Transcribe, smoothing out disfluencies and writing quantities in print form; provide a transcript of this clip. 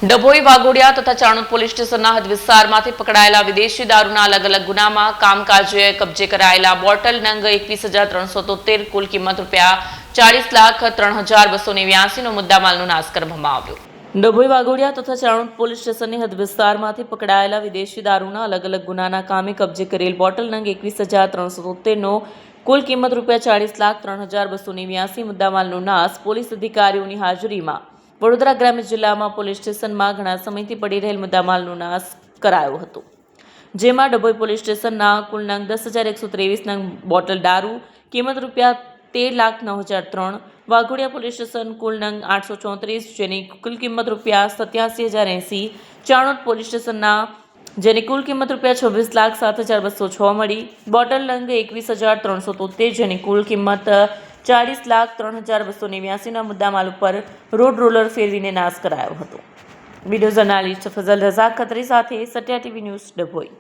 ડભોઈ વાઘોડિયા તથા ચાણોદ પોલીસ સ્ટેશનના હદ વિસ્તારમાંથી પકડાયેલા વિદેશી દારૂના અલગ અલગ ગુનામાં કામકાજે કબજે કરાયેલા બોટલ નંગ 21,373 કુલ કિંમત ₹40,03,289 નો મુદ્દામાલનો નાશ કરવામાં આવ્યો। ડભોઈ વાઘોડિયા તથા ચાણોદ પોલીસ સ્ટેશનની હદ વિસ્તારમાંથી પકડાયેલા વિદેશી દારૂના અલગ અલગ ગુનાના કામે કબજે કરેલ બોટલ નંગ 21,373 નો કુલ કિંમત ₹40,03,289 મુદ્દામાલનો નાશ પોલીસ અધિકારીઓની હાજરીમાં વડોદરા ગ્રામ્ય જિલ્લામાં પોલીસ સ્ટેશનમાં ઘણા સમયથી પડી રહેલ મુદ્દામાલનો નાશ કરાયો હતો, જેમાં ડભોઈ પોલીસ સ્ટેશનના કુલ નંગ 10,123 નંગ બોટલ દારૂ કિંમત ₹13,09,003, વાઘોડિયા પોલીસ સ્ટેશન કુલ નંગ 834 જેની કુલ કિંમત ₹87,080, ચાણોદ પોલીસ સ્ટેશનના જેની કુલ કિંમત ₹26,07,206 મળી, બોટલ નંગ 21,373 જેની કુલ કિંમત ₹40,03,289 મુદ્દામાલ ઉપર રોડ રોલર ફેરવીને નાશ કરાયો હતો। વિડીયો જર્નાલિસ્ટ ફઝલ રઝાક ખત્રી સાથે સત્યા ટીવી ન્યૂઝ ડભોઈ।